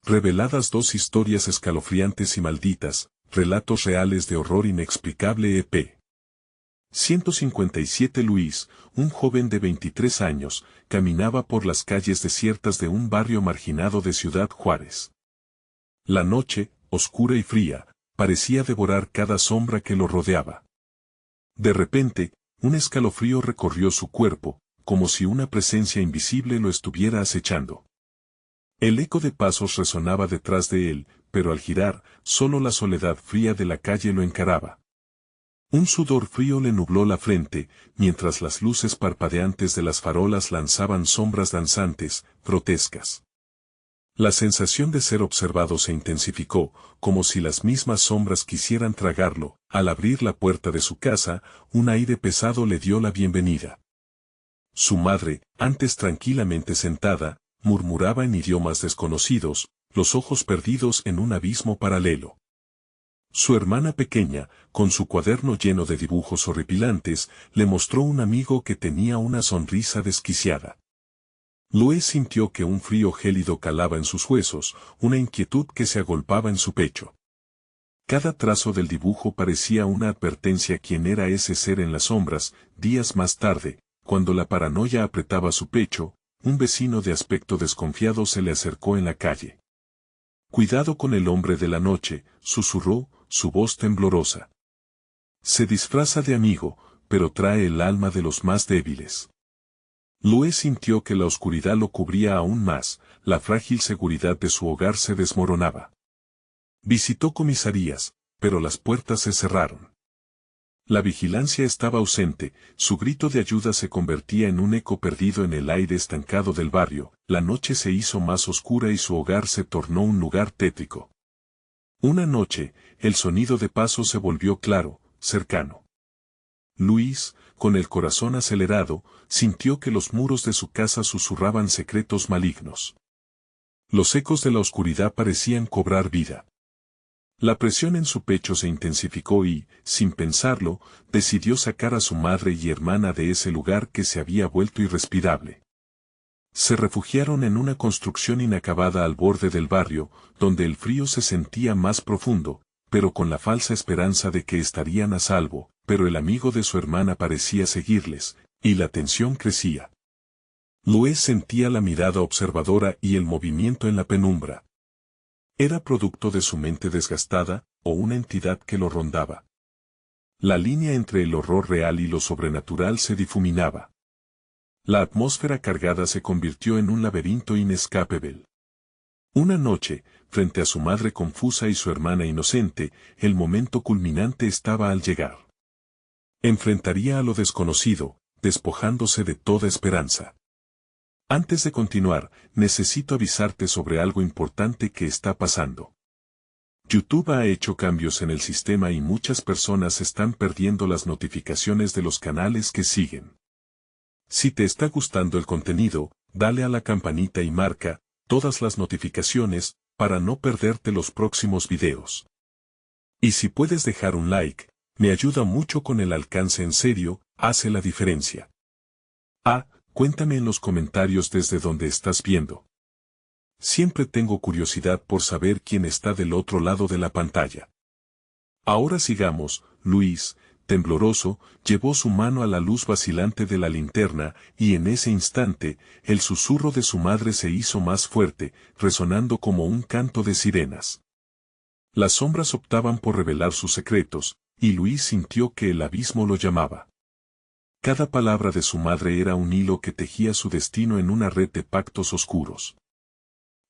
Reveladas dos historias escalofriantes y malditas, relatos reales de horror inexplicable EP. 157 Luis, un joven de 23 años, caminaba por las calles desiertas de un barrio marginado de Ciudad Juárez. La noche, oscura y fría, parecía devorar cada sombra que lo rodeaba. De repente, un escalofrío recorrió su cuerpo, como si una presencia invisible lo estuviera acechando. El eco de pasos resonaba detrás de él, pero al girar, solo la soledad fría de la calle lo encaraba. Un sudor frío le nubló la frente, mientras las luces parpadeantes de las farolas lanzaban sombras danzantes, grotescas. La sensación de ser observado se intensificó, como si las mismas sombras quisieran tragarlo. Al abrir la puerta de su casa, un aire pesado le dio la bienvenida. Su madre, antes tranquilamente sentada, murmuraba en idiomas desconocidos, los ojos perdidos en un abismo paralelo. Su hermana pequeña, con su cuaderno lleno de dibujos horripilantes, le mostró un amigo que tenía una sonrisa desquiciada. Luis sintió que un frío gélido calaba en sus huesos, una inquietud que se agolpaba en su pecho. Cada trazo del dibujo parecía una advertencia. ¿Quién era ese ser en las sombras? Días más tarde, cuando la paranoia apretaba su pecho, un vecino de aspecto desconfiado se le acercó en la calle. «Cuidado con el hombre de la noche», susurró, su voz temblorosa. «Se disfraza de amigo, pero trae el alma de los más débiles». Luis sintió que la oscuridad lo cubría aún más, la frágil seguridad de su hogar se desmoronaba. Visitó comisarías, pero las puertas se cerraron. La vigilancia estaba ausente, su grito de ayuda se convertía en un eco perdido en el aire estancado del barrio. La noche se hizo más oscura y su hogar se tornó un lugar tétrico. Una noche, el sonido de pasos se volvió claro, cercano. Luis, con el corazón acelerado, sintió que los muros de su casa susurraban secretos malignos. Los ecos de la oscuridad parecían cobrar vida. La presión en su pecho se intensificó y, sin pensarlo, decidió sacar a su madre y hermana de ese lugar que se había vuelto irrespirable. Se refugiaron en una construcción inacabada al borde del barrio, donde el frío se sentía más profundo, pero con la falsa esperanza de que estarían a salvo. Pero el amigo de su hermana parecía seguirles, y la tensión crecía. Luis sentía la mirada observadora y el movimiento en la penumbra. ¿Era producto de su mente desgastada, o una entidad que lo rondaba? La línea entre el horror real y lo sobrenatural se difuminaba. La atmósfera cargada se convirtió en un laberinto inescapable. Una noche, frente a su madre confusa y su hermana inocente, el momento culminante estaba al llegar. Enfrentaría a lo desconocido, despojándose de toda esperanza. Antes de continuar, necesito avisarte sobre algo importante que está pasando. YouTube ha hecho cambios en el sistema y muchas personas están perdiendo las notificaciones de los canales que siguen. Si te está gustando el contenido, dale a la campanita y marca todas las notificaciones para no perderte los próximos videos. Y si puedes dejar un like, me ayuda mucho con el alcance. En serio, hace la diferencia. Cuéntame en los comentarios desde donde estás viendo. Siempre tengo curiosidad por saber quién está del otro lado de la pantalla. Ahora sigamos. Luis, tembloroso, llevó su mano a la luz vacilante de la linterna, y en ese instante, el susurro de su madre se hizo más fuerte, resonando como un canto de sirenas. Las sombras optaban por revelar sus secretos, y Luis sintió que el abismo lo llamaba. Cada palabra de su madre era un hilo que tejía su destino en una red de pactos oscuros.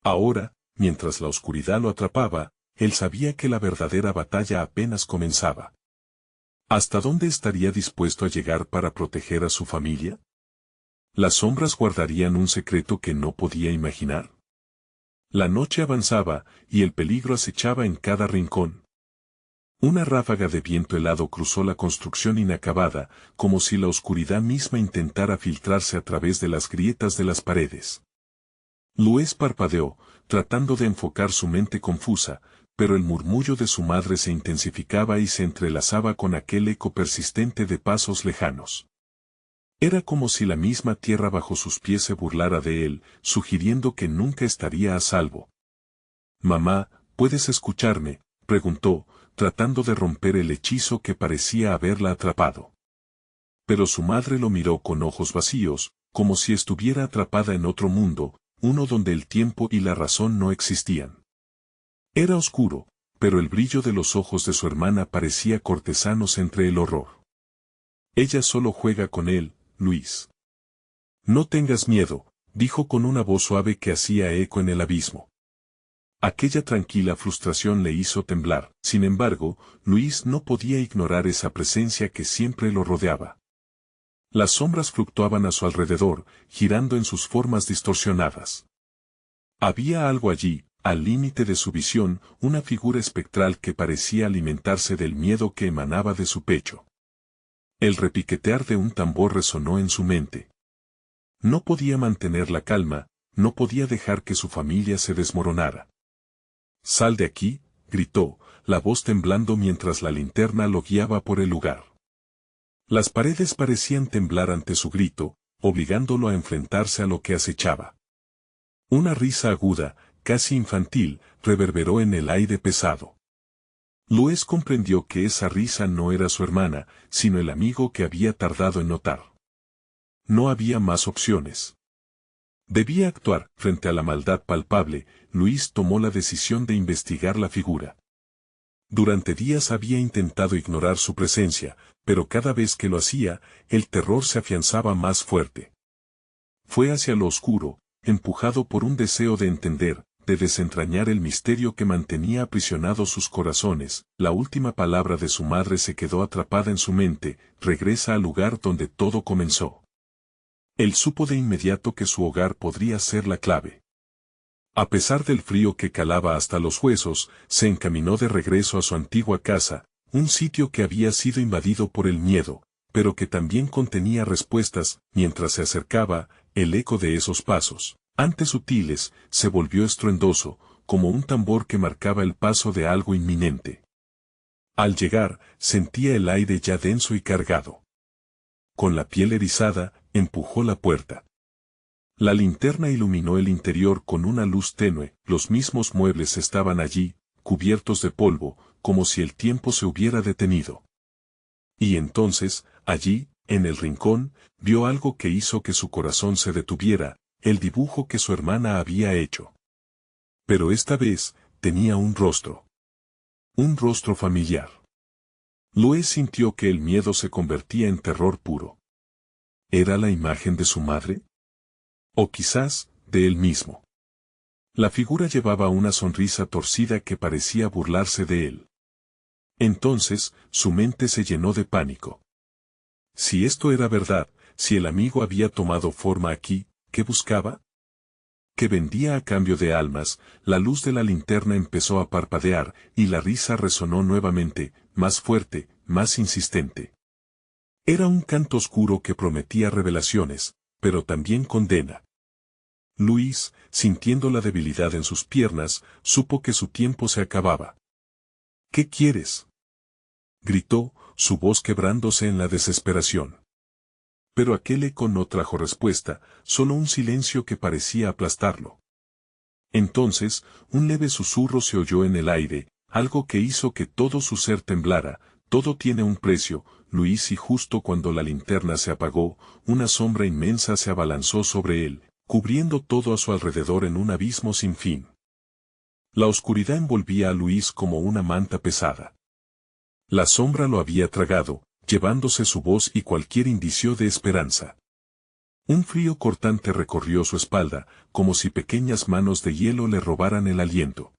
Ahora, mientras la oscuridad lo atrapaba, él sabía que la verdadera batalla apenas comenzaba. ¿Hasta dónde estaría dispuesto a llegar para proteger a su familia? ¿Las sombras guardarían un secreto que no podía imaginar? La noche avanzaba, y el peligro acechaba en cada rincón. Una ráfaga de viento helado cruzó la construcción inacabada, como si la oscuridad misma intentara filtrarse a través de las grietas de las paredes. Luis parpadeó, tratando de enfocar su mente confusa, pero el murmullo de su madre se intensificaba y se entrelazaba con aquel eco persistente de pasos lejanos. Era como si la misma tierra bajo sus pies se burlara de él, sugiriendo que nunca estaría a salvo. Mamá, ¿puedes escucharme?, preguntó, tratando de romper el hechizo que parecía haberla atrapado. Pero su madre lo miró con ojos vacíos, como si estuviera atrapada en otro mundo, uno donde el tiempo y la razón no existían. Era oscuro, pero el brillo de los ojos de su hermana parecía cortesanos entre el horror. Ella solo juega con él, Luis. No tengas miedo, dijo con una voz suave que hacía eco en el abismo. Aquella tranquila frustración le hizo temblar. Sin embargo, Luis no podía ignorar esa presencia que siempre lo rodeaba. Las sombras fluctuaban a su alrededor, girando en sus formas distorsionadas. Había algo allí, al límite de su visión, una figura espectral que parecía alimentarse del miedo que emanaba de su pecho. El repiquetear de un tambor resonó en su mente. No podía mantener la calma, no podía dejar que su familia se desmoronara. «Sal de aquí», gritó, la voz temblando mientras la linterna lo guiaba por el lugar. Las paredes parecían temblar ante su grito, obligándolo a enfrentarse a lo que acechaba. Una risa aguda, casi infantil, reverberó en el aire pesado. Luis comprendió que esa risa no era su hermana, sino el amigo que había tardado en notar. No había más opciones. Debía actuar. Frente a la maldad palpable, Luis tomó la decisión de investigar la figura. Durante días había intentado ignorar su presencia, pero cada vez que lo hacía, el terror se afianzaba más fuerte. Fue hacia lo oscuro, empujado por un deseo de entender, de desentrañar el misterio que mantenía aprisionados sus corazones. La última palabra de su madre se quedó atrapada en su mente: regresa al lugar donde todo comenzó. Él supo de inmediato que su hogar podría ser la clave. A pesar del frío que calaba hasta los huesos, se encaminó de regreso a su antigua casa, un sitio que había sido invadido por el miedo, pero que también contenía respuestas. Mientras se acercaba, el eco de esos pasos, antes sutiles, se volvió estruendoso, como un tambor que marcaba el paso de algo inminente. Al llegar, sentía el aire ya denso y cargado. Con la piel erizada, empujó la puerta. La linterna iluminó el interior con una luz tenue. Los mismos muebles estaban allí, cubiertos de polvo, como si el tiempo se hubiera detenido. Y entonces, allí, en el rincón, vio algo que hizo que su corazón se detuviera: el dibujo que su hermana había hecho. Pero esta vez, tenía un rostro. Un rostro familiar. Luis sintió que el miedo se convertía en terror puro. ¿Era la imagen de su madre? O quizás, de él mismo. La figura llevaba una sonrisa torcida que parecía burlarse de él. Entonces, su mente se llenó de pánico. Si esto era verdad, si el amigo había tomado forma aquí, ¿qué buscaba? ¿Qué vendía a cambio de almas? La luz de la linterna empezó a parpadear, y la risa resonó nuevamente, más fuerte, más insistente. Era un canto oscuro que prometía revelaciones, pero también condena. Luis, sintiendo la debilidad en sus piernas, supo que su tiempo se acababa. «¿Qué quieres?», gritó, su voz quebrándose en la desesperación. Pero aquel eco no trajo respuesta, solo un silencio que parecía aplastarlo. Entonces, un leve susurro se oyó en el aire, algo que hizo que todo su ser temblara: «Todo tiene un precio, Luis». Y justo cuando la linterna se apagó, una sombra inmensa se abalanzó sobre él, cubriendo todo a su alrededor en un abismo sin fin. La oscuridad envolvía a Luis como una manta pesada. La sombra lo había tragado, llevándose su voz y cualquier indicio de esperanza. Un frío cortante recorrió su espalda, como si pequeñas manos de hielo le robaran el aliento.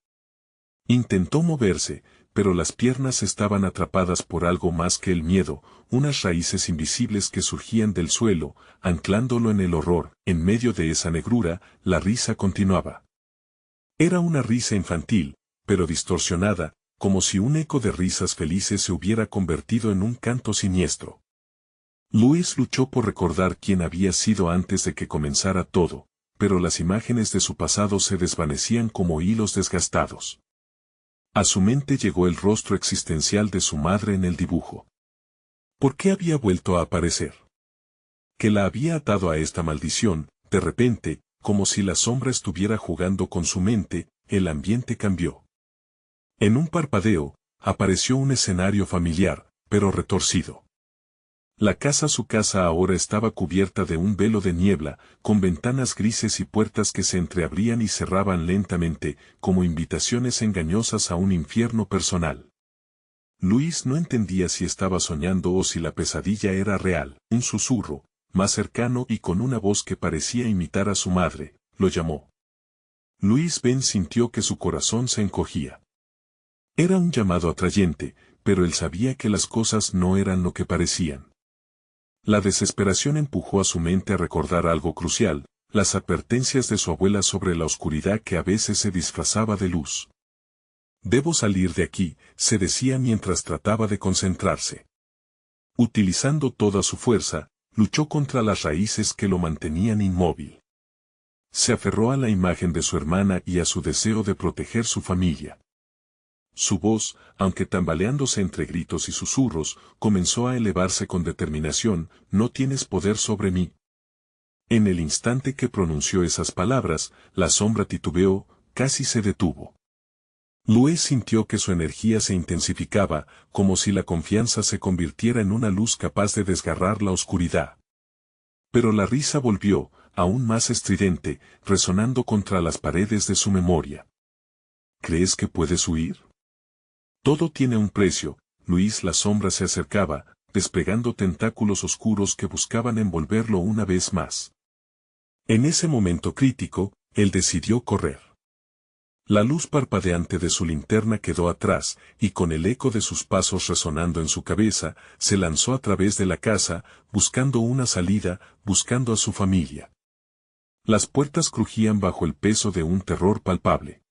Intentó moverse, pero las piernas estaban atrapadas por algo más que el miedo, unas raíces invisibles que surgían del suelo, anclándolo en el horror. En medio de esa negrura, la risa continuaba. Era una risa infantil, pero distorsionada, como si un eco de risas felices se hubiera convertido en un canto siniestro. Luis luchó por recordar quién había sido antes de que comenzara todo, pero las imágenes de su pasado se desvanecían como hilos desgastados. A su mente llegó el rostro existencial de su madre en el dibujo. ¿Por qué había vuelto a aparecer? ¿Qué la había atado a esta maldición? De repente, como si la sombra estuviera jugando con su mente, el ambiente cambió. En un parpadeo, apareció un escenario familiar, pero retorcido. Su casa ahora estaba cubierta de un velo de niebla, con ventanas grises y puertas que se entreabrían y cerraban lentamente, como invitaciones engañosas a un infierno personal. Luis no entendía si estaba soñando o si la pesadilla era real. Un susurro, más cercano y con una voz que parecía imitar a su madre, lo llamó. Luis Ben sintió que su corazón se encogía. Era un llamado atrayente, pero él sabía que las cosas no eran lo que parecían. La desesperación empujó a su mente a recordar algo crucial, las advertencias de su abuela sobre la oscuridad que a veces se disfrazaba de luz. Debo salir de aquí, se decía mientras trataba de concentrarse. Utilizando toda su fuerza, luchó contra las raíces que lo mantenían inmóvil. Se aferró a la imagen de su hermana y a su deseo de proteger su familia. Su voz, aunque tambaleándose entre gritos y susurros, comenzó a elevarse con determinación: no tienes poder sobre mí. En el instante que pronunció esas palabras, la sombra titubeó, casi se detuvo. Luis sintió que su energía se intensificaba, como si la confianza se convirtiera en una luz capaz de desgarrar la oscuridad. Pero la risa volvió, aún más estridente, resonando contra las paredes de su memoria. ¿Crees que puedes huir? Todo tiene un precio. Luis. La sombra se acercaba, desplegando tentáculos oscuros que buscaban envolverlo una vez más. En ese momento crítico, él decidió correr. La luz parpadeante de su linterna quedó atrás, y con el eco de sus pasos resonando en su cabeza, se lanzó a través de la casa, buscando una salida, buscando a su familia. Las puertas crujían bajo el peso de un terror palpable.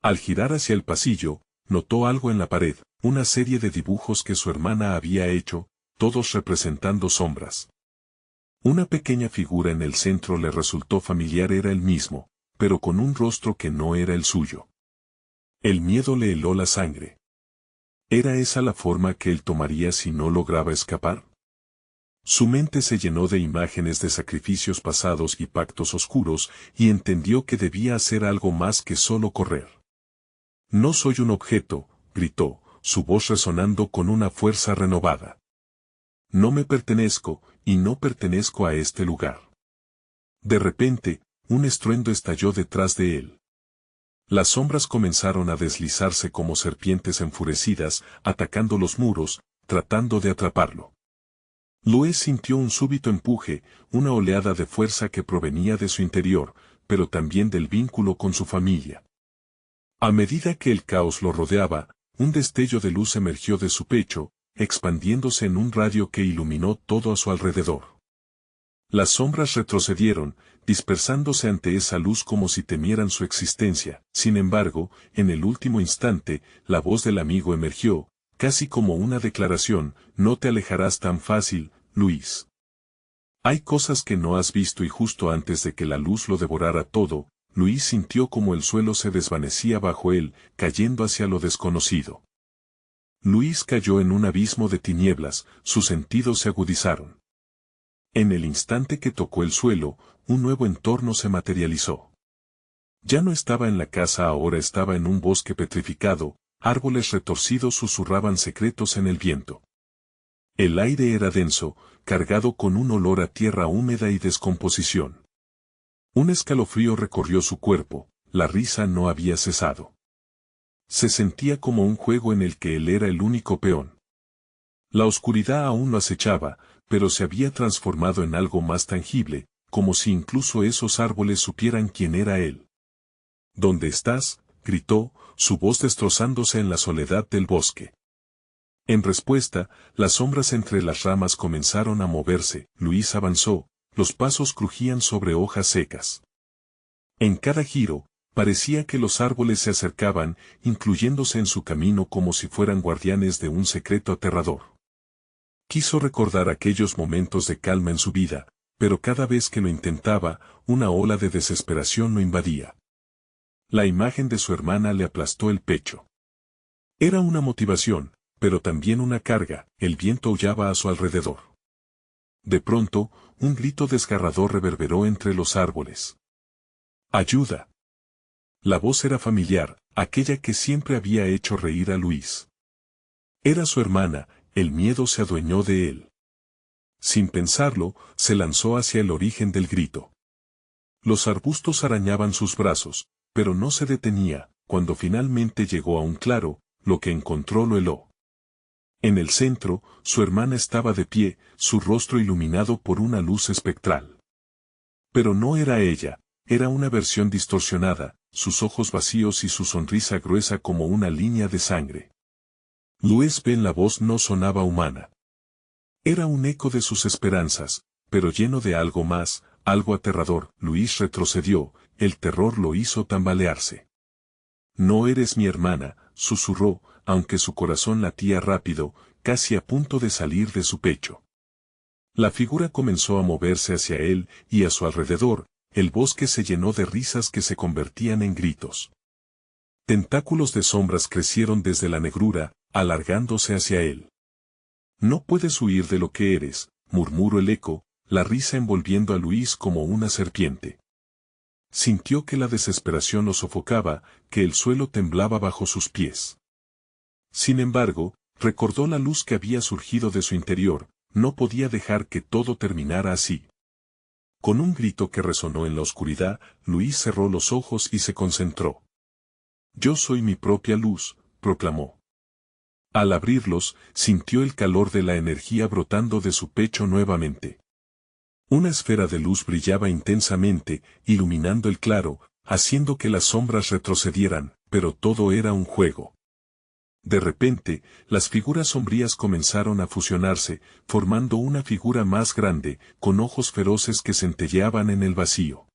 Al girar hacia el pasillo, notó algo en la pared, una serie de dibujos que su hermana había hecho, todos representando sombras. Una pequeña figura en el centro le resultó familiar. Era el mismo, pero con un rostro que no era el suyo. El miedo le heló la sangre. ¿Era esa la forma que él tomaría si no lograba escapar? Su mente se llenó de imágenes de sacrificios pasados y pactos oscuros, y entendió que debía hacer algo más que solo correr. No soy un objeto, gritó, su voz resonando con una fuerza renovada. No me pertenezco, y no pertenezco a este lugar. De repente, un estruendo estalló detrás de él. Las sombras comenzaron a deslizarse como serpientes enfurecidas, atacando los muros, tratando de atraparlo. Luis sintió un súbito empuje, una oleada de fuerza que provenía de su interior, pero también del vínculo con su familia. A medida que el caos lo rodeaba, un destello de luz emergió de su pecho, expandiéndose en un radio que iluminó todo a su alrededor. Las sombras retrocedieron, dispersándose ante esa luz como si temieran su existencia. Sin embargo, en el último instante, la voz del amigo emergió, casi como una declaración: no te alejarás tan fácil, Luis. Hay cosas que no has visto. Y justo antes de que la luz lo devorara todo, Luis sintió como el suelo se desvanecía bajo él, cayendo hacia lo desconocido. Luis cayó en un abismo de tinieblas, sus sentidos se agudizaron. En el instante que tocó el suelo, un nuevo entorno se materializó. Ya no estaba en la casa, ahora estaba en un bosque petrificado, árboles retorcidos susurraban secretos en el viento. El aire era denso, cargado con un olor a tierra húmeda y descomposición. Un escalofrío recorrió su cuerpo, la risa no había cesado. Se sentía como un juego en el que él era el único peón. La oscuridad aún lo acechaba, pero se había transformado en algo más tangible, como si incluso esos árboles supieran quién era él. ¿Dónde estás?, gritó, su voz destrozándose en la soledad del bosque. En respuesta, las sombras entre las ramas comenzaron a moverse. Luis avanzó, los pasos crujían sobre hojas secas. En cada giro, parecía que los árboles se acercaban, incluyéndose en su camino como si fueran guardianes de un secreto aterrador. Quiso recordar aquellos momentos de calma en su vida, pero cada vez que lo intentaba, una ola de desesperación lo invadía. La imagen de su hermana le aplastó el pecho. Era una motivación, pero también una carga. El viento aullaba a su alrededor. De pronto, un grito desgarrador reverberó entre los árboles. ¡Ayuda! La voz era familiar, aquella que siempre había hecho reír a Luis. Era su hermana, el miedo se adueñó de él. Sin pensarlo, se lanzó hacia el origen del grito. Los arbustos arañaban sus brazos, pero no se detenía. Cuando finalmente llegó a un claro, lo que encontró lo heló. En el centro, su hermana estaba de pie, su rostro iluminado por una luz espectral. Pero no era ella, era una versión distorsionada, sus ojos vacíos y su sonrisa gruesa como una línea de sangre. Luis Ben, la voz no sonaba humana. Era un eco de sus esperanzas, pero lleno de algo más, algo aterrador. Luis retrocedió, el terror lo hizo tambalearse. No eres mi hermana, susurró, aunque su corazón latía rápido, casi a punto de salir de su pecho. La figura comenzó a moverse hacia él, y a su alrededor, el bosque se llenó de risas que se convertían en gritos. Tentáculos de sombras crecieron desde la negrura, alargándose hacia él. No puedes huir de lo que eres, murmuró el eco, la risa envolviendo a Luis como una serpiente. Sintió que la desesperación lo sofocaba, que el suelo temblaba bajo sus pies. Sin embargo, recordó la luz que había surgido de su interior, no podía dejar que todo terminara así. Con un grito que resonó en la oscuridad, Luis cerró los ojos y se concentró. Yo soy mi propia luz, proclamó. Al abrirlos, sintió el calor de la energía brotando de su pecho nuevamente. Una esfera de luz brillaba intensamente, iluminando el claro, haciendo que las sombras retrocedieran, pero todo era un juego. De repente, las figuras sombrías comenzaron a fusionarse, formando una figura más grande, con ojos feroces que centelleaban en el vacío.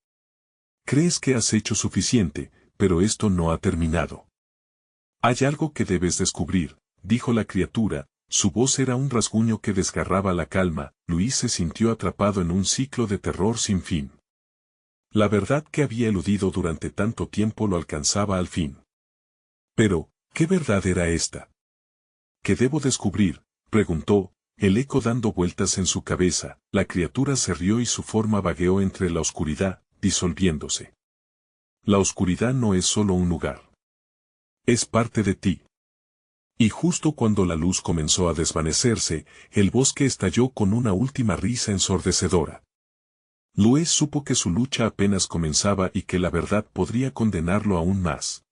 Crees que has hecho suficiente, pero esto no ha terminado. Hay algo que debes descubrir, dijo la criatura. Su voz era un rasguño que desgarraba la calma. Luis se sintió atrapado en un ciclo de terror sin fin. La verdad que había eludido durante tanto tiempo lo alcanzaba al fin. Pero, ¿qué verdad era esta? ¿Qué debo descubrir?, preguntó, el eco dando vueltas en su cabeza. La criatura se rió y su forma vagueó entre la oscuridad, disolviéndose. La oscuridad no es solo un lugar. Es parte de ti. Y justo cuando la luz comenzó a desvanecerse, el bosque estalló con una última risa ensordecedora. Luis supo que su lucha apenas comenzaba y que la verdad podría condenarlo aún más.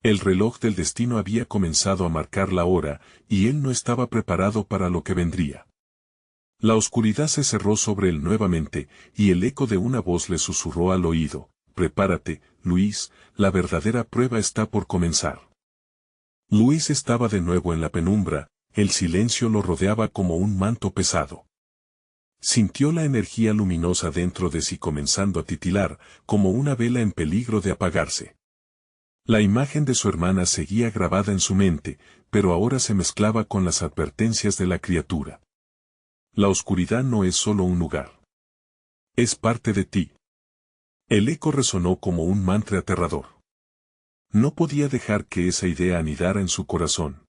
El reloj del destino había comenzado a marcar la hora, y él no estaba preparado para lo que vendría. La oscuridad se cerró sobre él nuevamente, y el eco de una voz le susurró al oído: prepárate, Luis, la verdadera prueba está por comenzar. Luis estaba de nuevo en la penumbra, el silencio lo rodeaba como un manto pesado. Sintió la energía luminosa dentro de sí comenzando a titilar, como una vela en peligro de apagarse. La imagen de su hermana seguía grabada en su mente, pero ahora se mezclaba con las advertencias de la criatura. La oscuridad no es solo un lugar. Es parte de ti. El eco resonó como un mantra aterrador. No podía dejar que esa idea anidara en su corazón.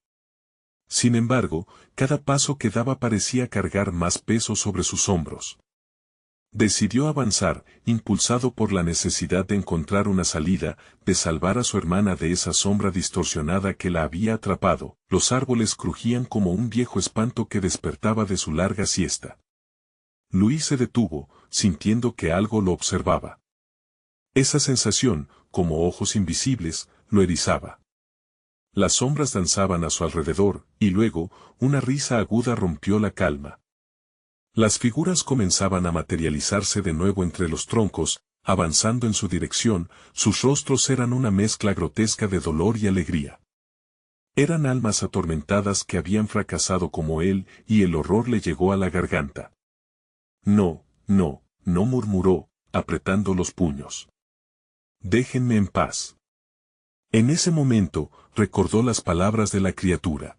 Sin embargo, cada paso que daba parecía cargar más peso sobre sus hombros. Decidió avanzar, impulsado por la necesidad de encontrar una salida, de salvar a su hermana de esa sombra distorsionada que la había atrapado. Los árboles crujían como un viejo espanto que despertaba de su larga siesta. Luis se detuvo, sintiendo que algo lo observaba. Esa sensación, como ojos invisibles, lo erizaba. Las sombras danzaban a su alrededor, y luego, una risa aguda rompió la calma. Las figuras comenzaban a materializarse de nuevo entre los troncos, avanzando en su dirección. Sus rostros eran una mezcla grotesca de dolor y alegría. Eran almas atormentadas que habían fracasado como él, y el horror le llegó a la garganta. No, no, no, murmuró, apretando los puños. Déjenme en paz. En ese momento, recordó las palabras de la criatura.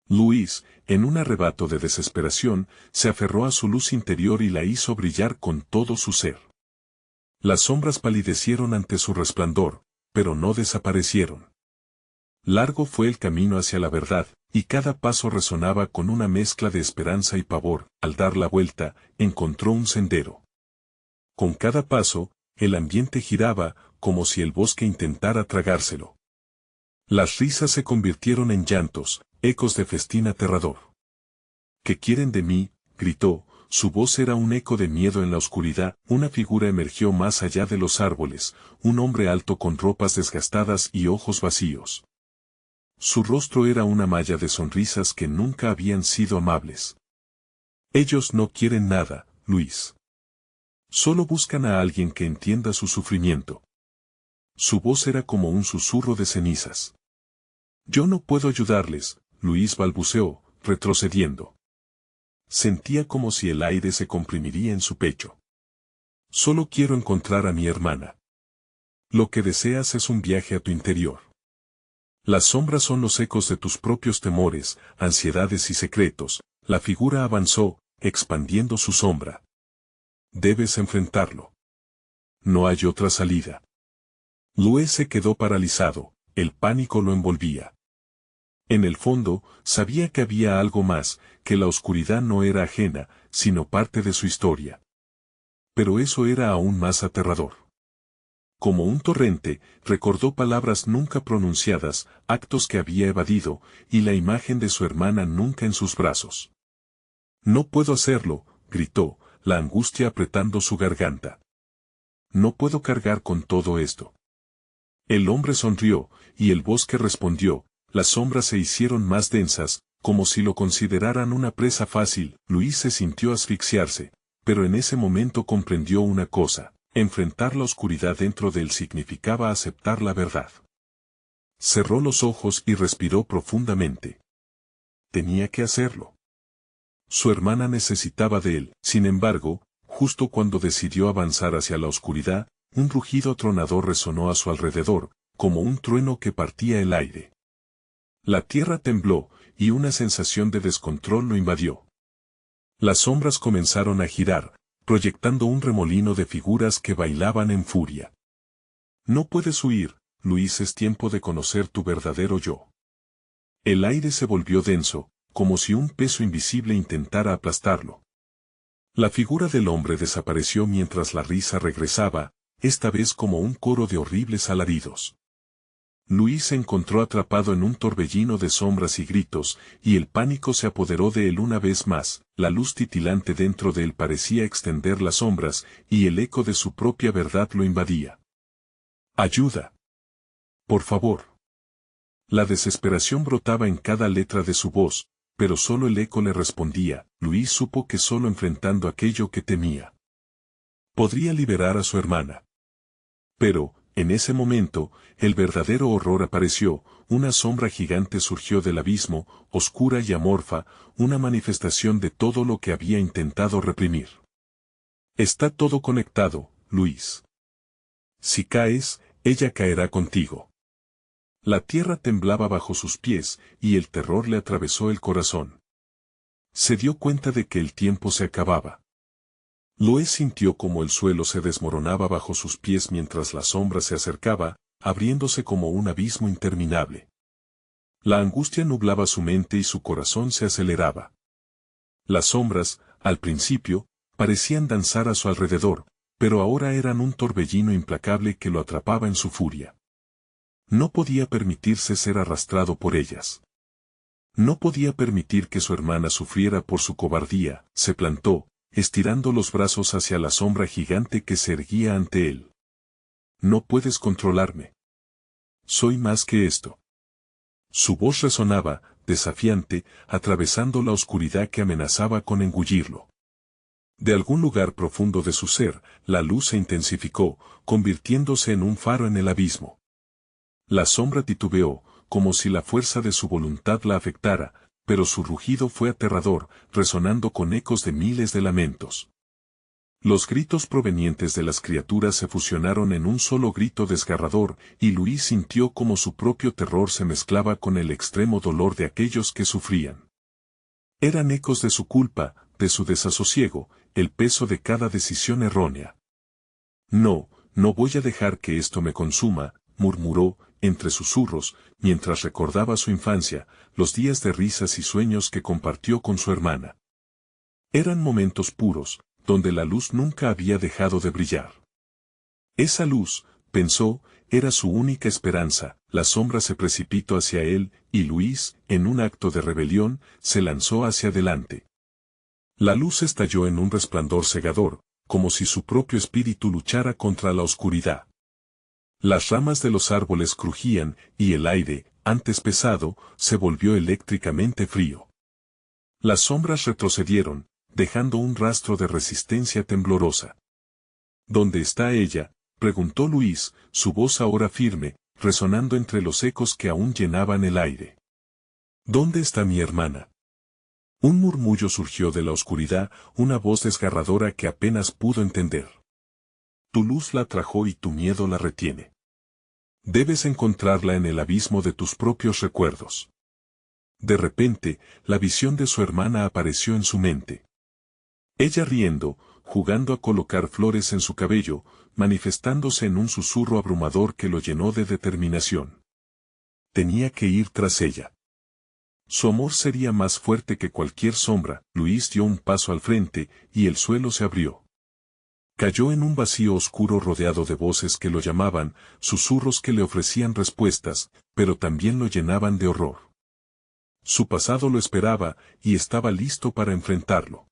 Luis, en un arrebato de desesperación, se aferró a su luz interior y la hizo brillar con todo su ser. Las sombras palidecieron ante su resplandor, pero no desaparecieron. Largo fue el camino hacia la verdad, y cada paso resonaba con una mezcla de esperanza y pavor. Al dar la vuelta, encontró un sendero. Con cada paso, el ambiente giraba, como si el bosque intentara tragárselo. Las risas se convirtieron en llantos, ecos de festín aterrador. ¿Qué quieren de mí?, gritó, su voz era un eco de miedo en la oscuridad. Una figura emergió más allá de los árboles, un hombre alto con ropas desgastadas y ojos vacíos. Su rostro era una malla de sonrisas que nunca habían sido amables. Ellos no quieren nada, Luis. Solo buscan a alguien que entienda su sufrimiento. Su voz era como un susurro de cenizas. Yo no puedo ayudarles, Luis balbuceó, retrocediendo. Sentía como si el aire se comprimiría en su pecho. Solo quiero encontrar a mi hermana. Lo que deseas es un viaje a tu interior. Las sombras son los ecos de tus propios temores, ansiedades y secretos. La figura avanzó, expandiendo su sombra. Debes enfrentarlo. No hay otra salida. Luis se quedó paralizado, el pánico lo envolvía. En el fondo, sabía que había algo más, que la oscuridad no era ajena, sino parte de su historia. Pero eso era aún más aterrador. Como un torrente, recordó palabras nunca pronunciadas, actos que había evadido, y la imagen de su hermana nunca en sus brazos. No puedo hacerlo, gritó, la angustia apretando su garganta. No puedo cargar con todo esto. El hombre sonrió, y el bosque respondió. Las sombras se hicieron más densas, como si lo consideraran una presa fácil. Luis se sintió asfixiarse, pero en ese momento comprendió una cosa: enfrentar la oscuridad dentro de él significaba aceptar la verdad. Cerró los ojos y respiró profundamente. Tenía que hacerlo. Su hermana necesitaba de él. Sin embargo, justo cuando decidió avanzar hacia la oscuridad, un rugido atronador resonó a su alrededor, como un trueno que partía el aire. La tierra tembló, y una sensación de descontrol lo invadió. Las sombras comenzaron a girar, proyectando un remolino de figuras que bailaban en furia. No puedes huir, Luis, es tiempo de conocer tu verdadero yo. El aire se volvió denso, como si un peso invisible intentara aplastarlo. La figura del hombre desapareció mientras la risa regresaba, esta vez como un coro de horribles alaridos. Luis se encontró atrapado en un torbellino de sombras y gritos, y el pánico se apoderó de él una vez más. La luz titilante dentro de él parecía extender las sombras, y el eco de su propia verdad lo invadía. ¡Ayuda! ¡Por favor! La desesperación brotaba en cada letra de su voz, pero solo el eco le respondía. Luis supo que solo enfrentando aquello que temía podría liberar a su hermana. Pero, en ese momento, el verdadero horror apareció. Una sombra gigante surgió del abismo, oscura y amorfa, una manifestación de todo lo que había intentado reprimir. Está todo conectado, Luis. Si caes, ella caerá contigo. La tierra temblaba bajo sus pies, y el terror le atravesó el corazón. Se dio cuenta de que el tiempo se acababa. Luis sintió como el suelo se desmoronaba bajo sus pies mientras la sombra se acercaba, abriéndose como un abismo interminable. La angustia nublaba su mente y su corazón se aceleraba. Las sombras, al principio, parecían danzar a su alrededor, pero ahora eran un torbellino implacable que lo atrapaba en su furia. No podía permitirse ser arrastrado por ellas. No podía permitir que su hermana sufriera por su cobardía. Se plantó, estirando los brazos hacia la sombra gigante que se erguía ante él. No puedes controlarme. Soy más que esto. Su voz resonaba, desafiante, atravesando la oscuridad que amenazaba con engullirlo. De algún lugar profundo de su ser, la luz se intensificó, convirtiéndose en un faro en el abismo. La sombra titubeó, como si la fuerza de su voluntad la afectara, pero su rugido fue aterrador, resonando con ecos de miles de lamentos. Los gritos provenientes de las criaturas se fusionaron en un solo grito desgarrador, y Luis sintió como su propio terror se mezclaba con el extremo dolor de aquellos que sufrían. Eran ecos de su culpa, de su desasosiego, el peso de cada decisión errónea. No, no voy a dejar que esto me consuma, murmuró, entre susurros, mientras recordaba su infancia, los días de risas y sueños que compartió con su hermana. Eran momentos puros, donde la luz nunca había dejado de brillar. Esa luz, pensó, era su única esperanza. La sombra se precipitó hacia él, y Luis, en un acto de rebelión, se lanzó hacia adelante. La luz estalló en un resplandor cegador, como si su propio espíritu luchara contra la oscuridad. Las ramas de los árboles crujían, y el aire, antes pesado, se volvió eléctricamente frío. Las sombras retrocedieron, dejando un rastro de resistencia temblorosa. ¿Dónde está ella?, preguntó Luis, su voz ahora firme, resonando entre los ecos que aún llenaban el aire. ¿Dónde está mi hermana? Un murmullo surgió de la oscuridad, una voz desgarradora que apenas pudo entender. Tu luz la atrajo y tu miedo la retiene. Debes encontrarla en el abismo de tus propios recuerdos. De repente, la visión de su hermana apareció en su mente. Ella riendo, jugando a colocar flores en su cabello, manifestándose en un susurro abrumador que lo llenó de determinación. Tenía que ir tras ella. Su amor sería más fuerte que cualquier sombra. Luis dio un paso al frente, y el suelo se abrió. Cayó en un vacío oscuro rodeado de voces que lo llamaban, susurros que le ofrecían respuestas, pero también lo llenaban de horror. Su pasado lo esperaba, y estaba listo para enfrentarlo.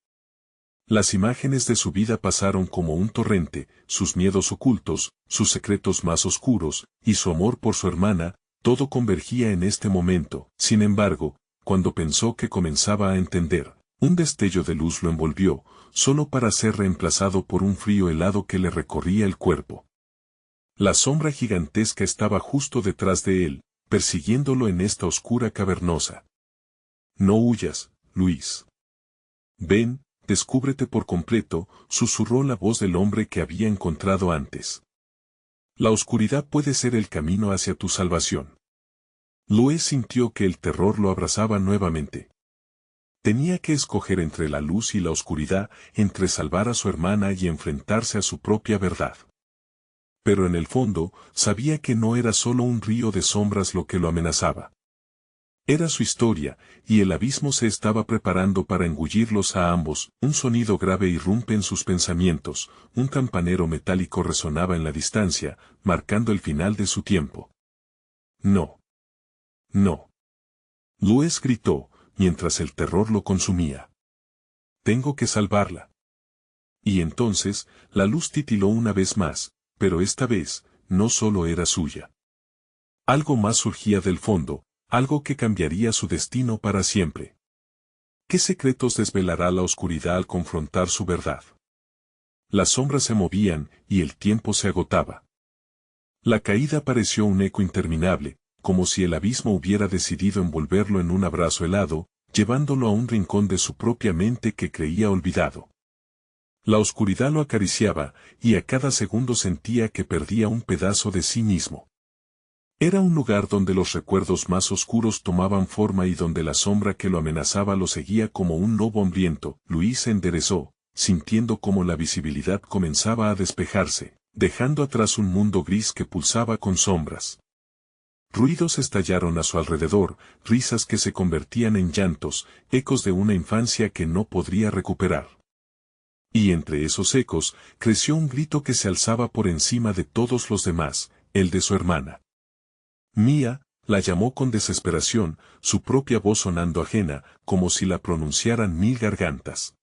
Las imágenes de su vida pasaron como un torrente, sus miedos ocultos, sus secretos más oscuros, y su amor por su hermana, todo convergía en este momento. Sin embargo, cuando pensó que comenzaba a entender, un destello de luz lo envolvió, solo para ser reemplazado por un frío helado que le recorría el cuerpo. La sombra gigantesca estaba justo detrás de él, persiguiéndolo en esta oscura cavernosa. No huyas, Luis. Ven, descúbrete por completo, susurró la voz del hombre que había encontrado antes. La oscuridad puede ser el camino hacia tu salvación. Luis sintió que el terror lo abrazaba nuevamente. Tenía que escoger entre la luz y la oscuridad, entre salvar a su hermana y enfrentarse a su propia verdad. Pero en el fondo, sabía que no era solo un río de sombras lo que lo amenazaba. Era su historia, y el abismo se estaba preparando para engullirlos a ambos. Un sonido grave irrumpe en sus pensamientos, un campanero metálico resonaba en la distancia, marcando el final de su tiempo. No. No. Luis gritó, mientras el terror lo consumía. Tengo que salvarla. Y entonces, la luz titiló una vez más, pero esta vez, no solo era suya. Algo más surgía del fondo, algo que cambiaría su destino para siempre. ¿Qué secretos desvelará la oscuridad al confrontar su verdad? Las sombras se movían, y el tiempo se agotaba. La caída pareció un eco interminable, como si el abismo hubiera decidido envolverlo en un abrazo helado, llevándolo a un rincón de su propia mente que creía olvidado. La oscuridad lo acariciaba, y a cada segundo sentía que perdía un pedazo de sí mismo. Era un lugar donde los recuerdos más oscuros tomaban forma y donde la sombra que lo amenazaba lo seguía como un lobo hambriento. Luis se enderezó, sintiendo como la visibilidad comenzaba a despejarse, dejando atrás un mundo gris que pulsaba con sombras. Ruidos estallaron a su alrededor, risas que se convertían en llantos, ecos de una infancia que no podría recuperar. Y entre esos ecos, creció un grito que se alzaba por encima de todos los demás, el de su hermana. Mía, la llamó con desesperación, su propia voz sonando ajena, como si la pronunciaran 1000 gargantas.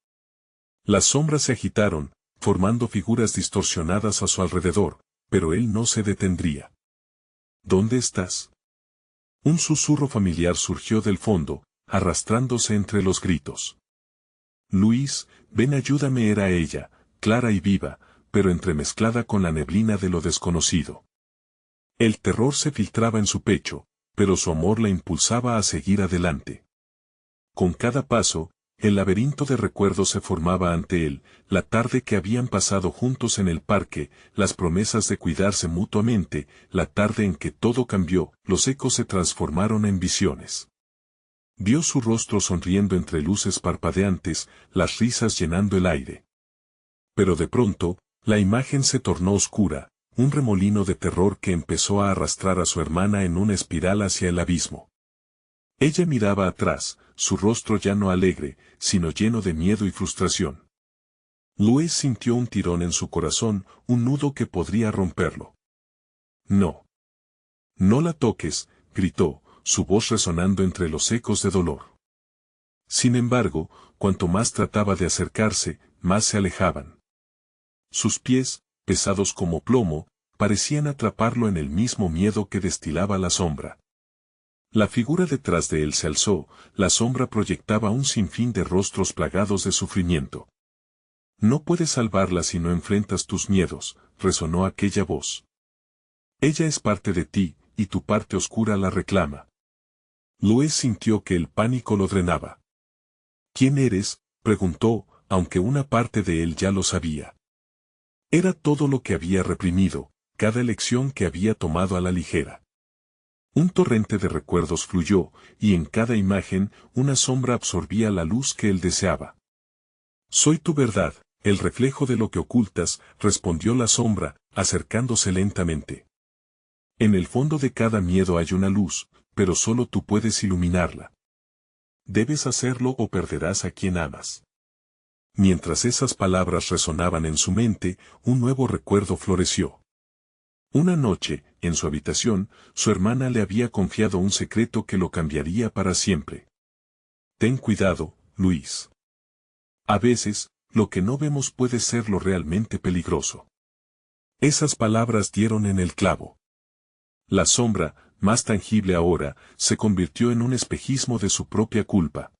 Las sombras se agitaron, formando figuras distorsionadas a su alrededor, pero él no se detendría. ¿Dónde estás? Un susurro familiar surgió del fondo, arrastrándose entre los gritos. Luis, ven, ayúdame, era ella, clara y viva, pero entremezclada con la neblina de lo desconocido. El terror se filtraba en su pecho, pero su amor la impulsaba a seguir adelante. Con cada paso, el laberinto de recuerdos se formaba ante él, la tarde que habían pasado juntos en el parque, las promesas de cuidarse mutuamente, la tarde en que todo cambió, los ecos se transformaron en visiones. Vio su rostro sonriendo entre luces parpadeantes, las risas llenando el aire. Pero de pronto, la imagen se tornó oscura, un remolino de terror que empezó a arrastrar a su hermana en una espiral hacia el abismo. Ella miraba atrás, su rostro ya no alegre, sino lleno de miedo y frustración. Luis sintió un tirón en su corazón, un nudo que podría romperlo. No. No la toques, gritó, su voz resonando entre los ecos de dolor. Sin embargo, cuanto más trataba de acercarse, más se alejaban. Sus pies, pesados como plomo, parecían atraparlo en el mismo miedo que destilaba la sombra. La figura detrás de él se alzó, la sombra proyectaba un sinfín de rostros plagados de sufrimiento. No puedes salvarla si no enfrentas tus miedos, resonó aquella voz. Ella es parte de ti, y tu parte oscura la reclama. Luis sintió que el pánico lo drenaba. ¿Quién eres?, preguntó, aunque una parte de él ya lo sabía. Era todo lo que había reprimido, cada elección que había tomado a la ligera. Un torrente de recuerdos fluyó, y en cada imagen, una sombra absorbía la luz que él deseaba. Soy tu verdad, el reflejo de lo que ocultas, respondió la sombra, acercándose lentamente. En el fondo de cada miedo hay una luz, pero solo tú puedes iluminarla. Debes hacerlo o perderás a quien amas. Mientras esas palabras resonaban en su mente, un nuevo recuerdo floreció. Una noche, en su habitación, su hermana le había confiado un secreto que lo cambiaría para siempre. Ten cuidado, Luis. A veces, lo que no vemos puede ser lo realmente peligroso. Esas palabras dieron en el clavo. La sombra, más tangible ahora, se convirtió en un espejismo de su propia culpa.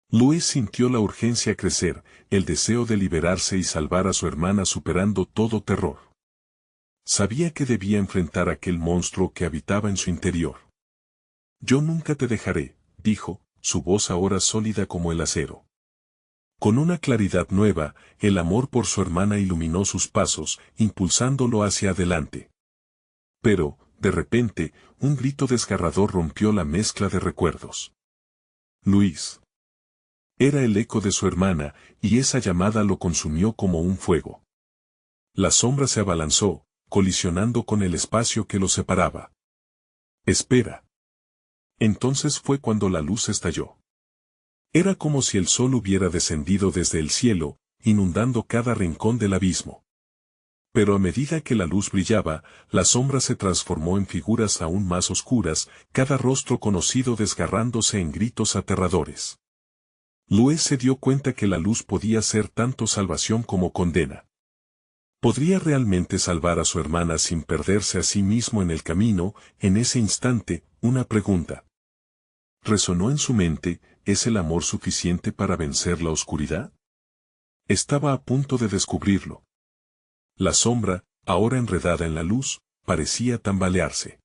Luis sintió la urgencia crecer, el deseo de liberarse y salvar a su hermana superando todo terror. Sabía que debía enfrentar aquel monstruo que habitaba en su interior. Yo nunca te dejaré, dijo, su voz ahora sólida como el acero. Con una claridad nueva, el amor por su hermana iluminó sus pasos, impulsándolo hacia adelante. Pero, de repente, un grito desgarrador rompió la mezcla de recuerdos. Luis. Era el eco de su hermana, y esa llamada lo consumió como un fuego. La sombra se abalanzó, colisionando con el espacio que lo separaba. Espera. Entonces fue cuando la luz estalló. Era como si el sol hubiera descendido desde el cielo, inundando cada rincón del abismo. Pero a medida que la luz brillaba, la sombra se transformó en figuras aún más oscuras, cada rostro conocido desgarrándose en gritos aterradores. Luis se dio cuenta que la luz podía ser tanto salvación como condena. ¿Podría realmente salvar a su hermana sin perderse a sí mismo en el camino? En ese instante, una pregunta resonó en su mente: ¿es el amor suficiente para vencer la oscuridad? Estaba a punto de descubrirlo. La sombra, ahora enredada en la luz, parecía tambalearse.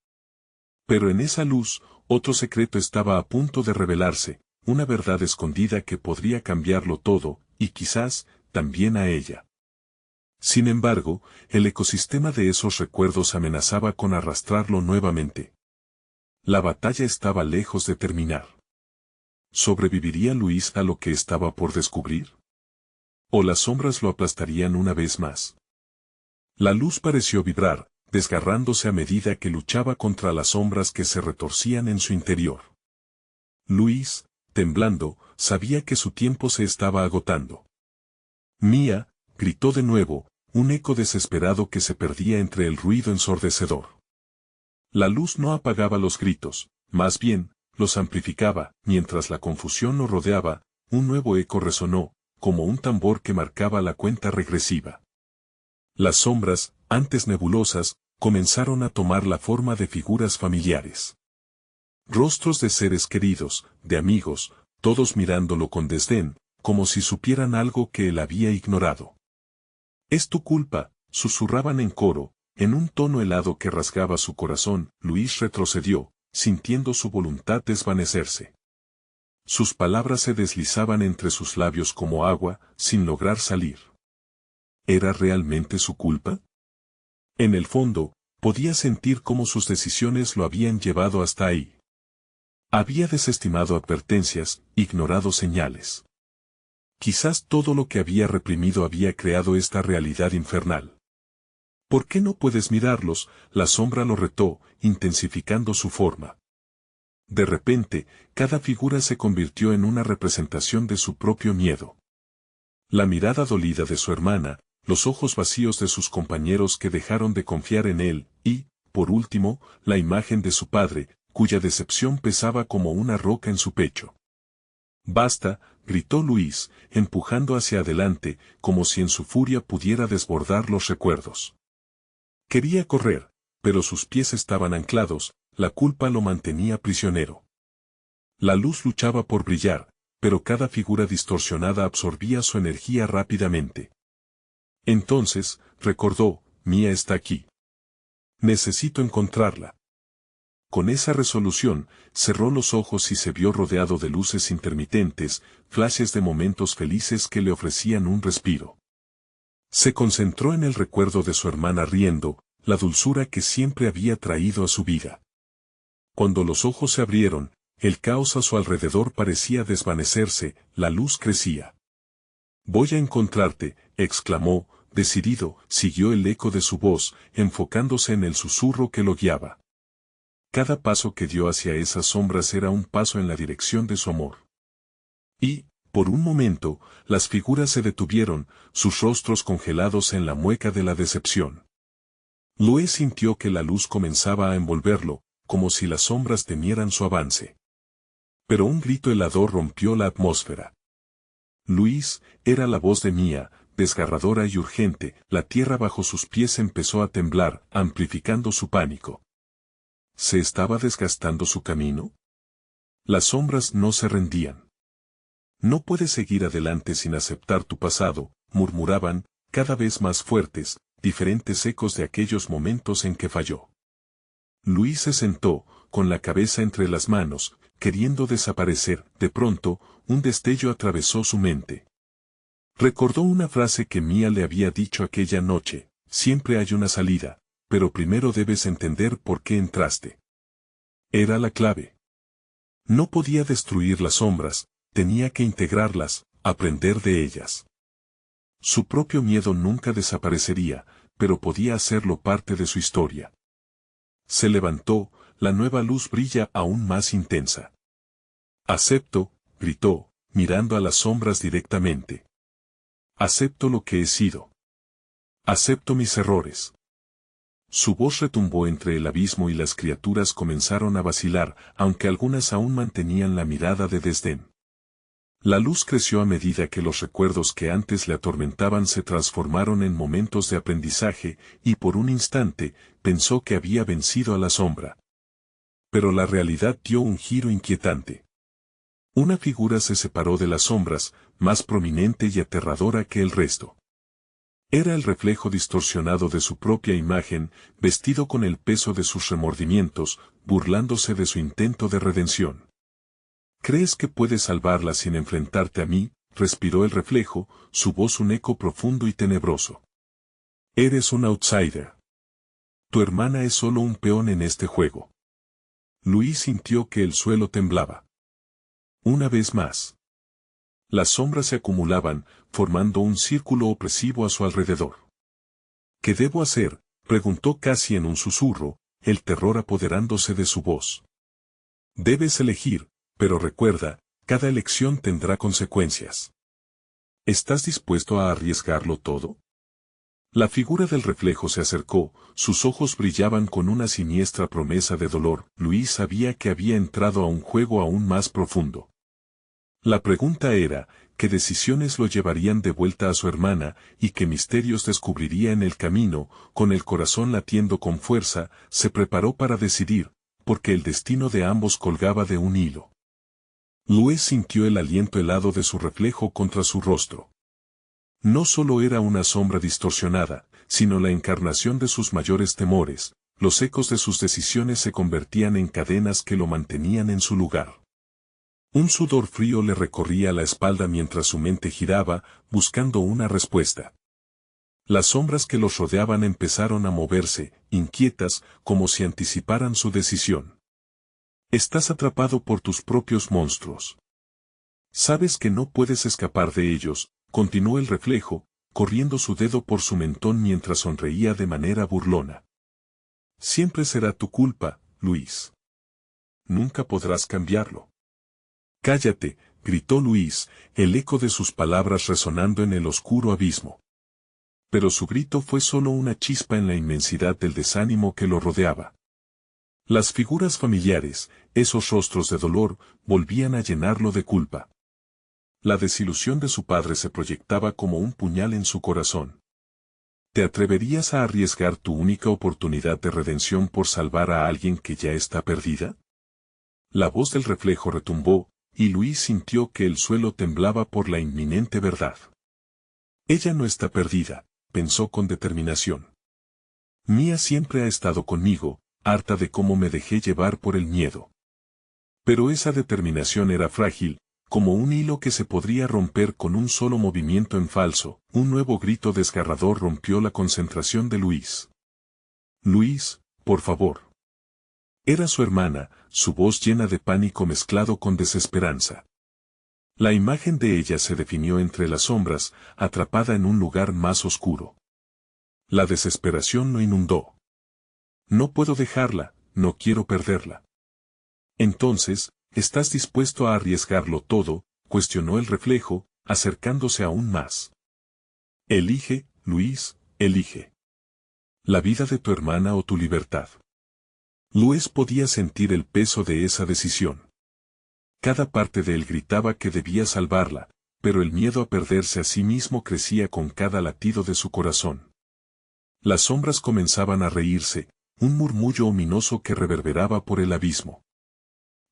Pero en esa luz, otro secreto estaba a punto de revelarse, una verdad escondida que podría cambiarlo todo, y quizás, también a ella. Sin embargo, el ecosistema de esos recuerdos amenazaba con arrastrarlo nuevamente. La batalla estaba lejos de terminar. ¿Sobreviviría Luis a lo que estaba por descubrir? ¿O las sombras lo aplastarían una vez más? La luz pareció vibrar, desgarrándose a medida que luchaba contra las sombras que se retorcían en su interior. Luis, temblando, sabía que su tiempo se estaba agotando. Mía, gritó de nuevo, un eco desesperado que se perdía entre el ruido ensordecedor. La luz no apagaba los gritos, más bien, los amplificaba. Mientras la confusión lo rodeaba, un nuevo eco resonó, como un tambor que marcaba la cuenta regresiva. Las sombras, antes nebulosas, comenzaron a tomar la forma de figuras familiares. Rostros de seres queridos, de amigos, todos mirándolo con desdén, como si supieran algo que él había ignorado. «Es tu culpa», susurraban en coro, en un tono helado que rasgaba su corazón. Luis retrocedió, sintiendo su voluntad desvanecerse. Sus palabras se deslizaban entre sus labios como agua, sin lograr salir. ¿Era realmente su culpa? En el fondo, podía sentir cómo sus decisiones lo habían llevado hasta ahí. Había desestimado advertencias, ignorado señales. Quizás todo lo que había reprimido había creado esta realidad infernal. ¿Por qué no puedes mirarlos?, la sombra lo retó, intensificando su forma. De repente, cada figura se convirtió en una representación de su propio miedo. La mirada dolida de su hermana, los ojos vacíos de sus compañeros que dejaron de confiar en él, y, por último, la imagen de su padre, cuya decepción pesaba como una roca en su pecho. «Basta», gritó Luis, empujando hacia adelante, como si en su furia pudiera desbordar los recuerdos. Quería correr, pero sus pies estaban anclados, la culpa lo mantenía prisionero. La luz luchaba por brillar, pero cada figura distorsionada absorbía su energía rápidamente. Entonces, recordó, Mía está aquí. Necesito encontrarla. Con esa resolución, cerró los ojos y se vio rodeado de luces intermitentes, flashes de momentos felices que le ofrecían un respiro. Se concentró en el recuerdo de su hermana riendo, la dulzura que siempre había traído a su vida. Cuando los ojos se abrieron, el caos a su alrededor parecía desvanecerse, la luz crecía. «Voy a encontrarte», exclamó, decidido, siguió el eco de su voz, enfocándose en el susurro que lo guiaba. Cada paso que dio hacia esas sombras era un paso en la dirección de su amor. Y, por un momento, las figuras se detuvieron, sus rostros congelados en la mueca de la decepción. Luis sintió que la luz comenzaba a envolverlo, como si las sombras temieran su avance. Pero un grito helador rompió la atmósfera. Luis, era la voz de Mía, desgarradora y urgente, la tierra bajo sus pies empezó a temblar, amplificando su pánico. ¿Se estaba desgastando su camino? Las sombras no se rendían. «No puedes seguir adelante sin aceptar tu pasado», murmuraban, cada vez más fuertes, diferentes ecos de aquellos momentos en que falló. Luis se sentó, con la cabeza entre las manos, queriendo desaparecer. De pronto, un destello atravesó su mente. Recordó una frase que Mía le había dicho aquella noche: «Siempre hay una salida, pero primero debes entender por qué entraste». Era la clave. No podía destruir las sombras, tenía que integrarlas, aprender de ellas. Su propio miedo nunca desaparecería, pero podía hacerlo parte de su historia. Se levantó, la nueva luz brilla aún más intensa. «Acepto», gritó, mirando a las sombras directamente. «Acepto lo que he sido. Acepto mis errores». Su voz retumbó entre el abismo y las criaturas comenzaron a vacilar, aunque algunas aún mantenían la mirada de desdén. La luz creció a medida que los recuerdos que antes le atormentaban se transformaron en momentos de aprendizaje, y por un instante, pensó que había vencido a la sombra. Pero la realidad dio un giro inquietante. Una figura se separó de las sombras, más prominente y aterradora que el resto. Era el reflejo distorsionado de su propia imagen, vestido con el peso de sus remordimientos, burlándose de su intento de redención. «¿Crees que puedes salvarla sin enfrentarte a mí?», respiró el reflejo, su voz un eco profundo y tenebroso. «Eres un outsider. Tu hermana es solo un peón en este juego». Luis sintió que el suelo temblaba. Una vez más. Las sombras se acumulaban, formando un círculo opresivo a su alrededor. «¿Qué debo hacer?», preguntó casi en un susurro, el terror apoderándose de su voz. «Debes elegir, pero recuerda, cada elección tendrá consecuencias. ¿Estás dispuesto a arriesgarlo todo?». La figura del reflejo se acercó, sus ojos brillaban con una siniestra promesa de dolor. Luis sabía que había entrado a un juego aún más profundo. La pregunta era, ¿qué decisiones lo llevarían de vuelta a su hermana, y qué misterios descubriría en el camino? Con el corazón latiendo con fuerza, se preparó para decidir, porque el destino de ambos colgaba de un hilo. Luis sintió el aliento helado de su reflejo contra su rostro. No solo era una sombra distorsionada, sino la encarnación de sus mayores temores. Los ecos de sus decisiones se convertían en cadenas que lo mantenían en su lugar. Un sudor frío le recorría la espalda mientras su mente giraba, buscando una respuesta. Las sombras que los rodeaban empezaron a moverse, inquietas, como si anticiparan su decisión. «Estás atrapado por tus propios monstruos. Sabes que no puedes escapar de ellos», continuó el reflejo, corriendo su dedo por su mentón mientras sonreía de manera burlona. «Siempre será tu culpa, Luis. Nunca podrás cambiarlo». «Cállate», gritó Luis, el eco de sus palabras resonando en el oscuro abismo. Pero su grito fue solo una chispa en la inmensidad del desánimo que lo rodeaba. Las figuras familiares, esos rostros de dolor, volvían a llenarlo de culpa. La desilusión de su padre se proyectaba como un puñal en su corazón. ¿Te atreverías a arriesgar tu única oportunidad de redención por salvar a alguien que ya está perdida? La voz del reflejo retumbó, y Luis sintió que el suelo temblaba por la inminente verdad. Ella no está perdida, pensó con determinación. Mía siempre ha estado conmigo, harta de cómo me dejé llevar por el miedo. Pero esa determinación era frágil, como un hilo que se podría romper con un solo movimiento en falso. Un nuevo grito desgarrador rompió la concentración de Luis. Luis, por favor. Era su hermana, su voz llena de pánico mezclado con desesperanza. La imagen de ella se definió entre las sombras, atrapada en un lugar más oscuro. La desesperación lo inundó. No puedo dejarla, no quiero perderla. Entonces, ¿estás dispuesto a arriesgarlo todo?, cuestionó el reflejo, acercándose aún más. Elige, Luis, elige. La vida de tu hermana o tu libertad. Luis podía sentir el peso de esa decisión. Cada parte de él gritaba que debía salvarla, pero el miedo a perderse a sí mismo crecía con cada latido de su corazón. Las sombras comenzaban a reírse, un murmullo ominoso que reverberaba por el abismo.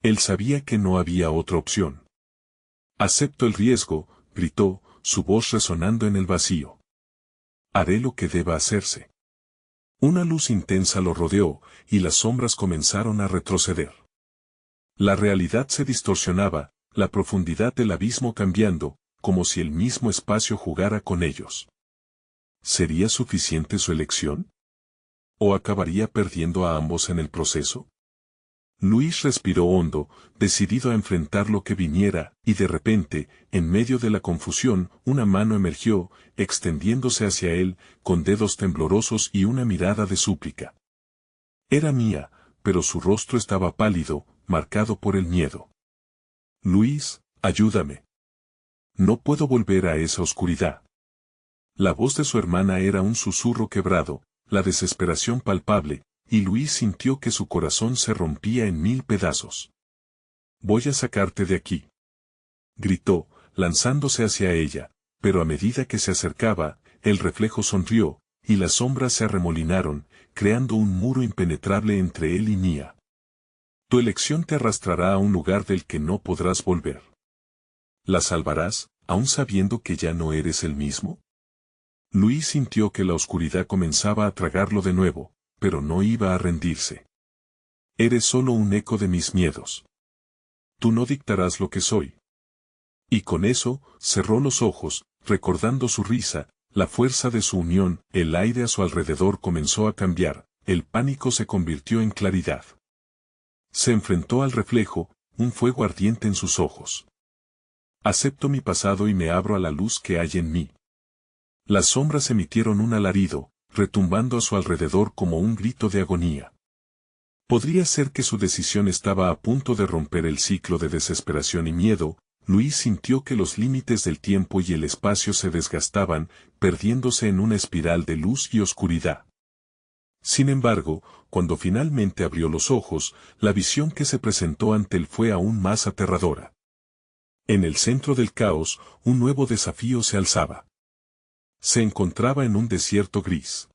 Él sabía que no había otra opción. Acepto el riesgo, gritó, su voz resonando en el vacío. Haré lo que deba hacerse. Una luz intensa lo rodeó, y las sombras comenzaron a retroceder. La realidad se distorsionaba, la profundidad del abismo cambiando, como si el mismo espacio jugara con ellos. ¿Sería suficiente su elección? ¿O acabaría perdiendo a ambos en el proceso? Luis respiró hondo, decidido a enfrentar lo que viniera, y de repente, en medio de la confusión, una mano emergió, extendiéndose hacia él, con dedos temblorosos y una mirada de súplica. Era Mía, pero su rostro estaba pálido, marcado por el miedo. Luis, ayúdame. No puedo volver a esa oscuridad. La voz de su hermana era un susurro quebrado, la desesperación palpable, y Luis sintió que su corazón se rompía en 1000 pedazos. Voy a sacarte de aquí. Gritó, lanzándose hacia ella, pero a medida que se acercaba, el reflejo sonrió, y las sombras se arremolinaron, creando un muro impenetrable entre él y Mía. Tu elección te arrastrará a un lugar del que no podrás volver. ¿La salvarás, aún sabiendo que ya no eres el mismo? Luis sintió que la oscuridad comenzaba a tragarlo de nuevo, pero no iba a rendirse. Eres solo un eco de mis miedos. Tú no dictarás lo que soy. Y con eso, cerró los ojos, recordando su risa, la fuerza de su unión. El aire a su alrededor comenzó a cambiar, el pánico se convirtió en claridad. Se enfrentó al reflejo, un fuego ardiente en sus ojos. Acepto mi pasado y me abro a la luz que hay en mí. Las sombras emitieron un alarido, retumbando a su alrededor como un grito de agonía. Podría ser que su decisión estaba a punto de romper el ciclo de desesperación y miedo. Luis sintió que los límites del tiempo y el espacio se desgastaban, perdiéndose en una espiral de luz y oscuridad. Sin embargo, cuando finalmente abrió los ojos, la visión que se presentó ante él fue aún más aterradora. En el centro del caos, un nuevo desafío se alzaba. Se encontraba en un desierto gris,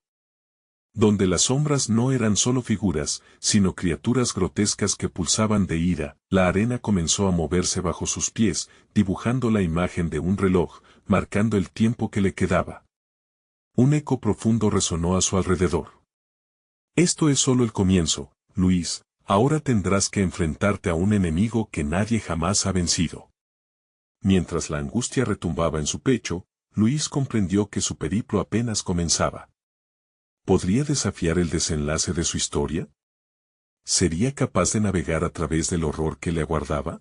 donde las sombras no eran solo figuras, sino criaturas grotescas que pulsaban de ira. La arena comenzó a moverse bajo sus pies, dibujando la imagen de un reloj, marcando el tiempo que le quedaba. Un eco profundo resonó a su alrededor. Esto es solo el comienzo, Luis, ahora tendrás que enfrentarte a un enemigo que nadie jamás ha vencido. Mientras la angustia retumbaba en su pecho, Luis comprendió que su periplo apenas comenzaba. ¿Podría desafiar el desenlace de su historia? ¿Sería capaz de navegar a través del horror que le aguardaba?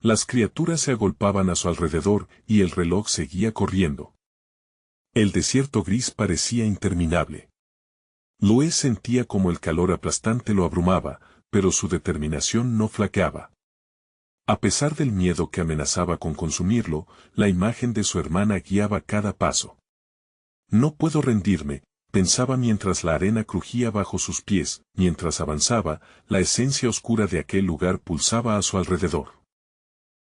Las criaturas se agolpaban a su alrededor y el reloj seguía corriendo. El desierto gris parecía interminable. Luis sentía como el calor aplastante lo abrumaba, pero su determinación no flaqueaba. A pesar del miedo que amenazaba con consumirlo, la imagen de su hermana guiaba cada paso. No puedo rendirme, pensaba mientras la arena crujía bajo sus pies, mientras avanzaba, la esencia oscura de aquel lugar pulsaba a su alrededor.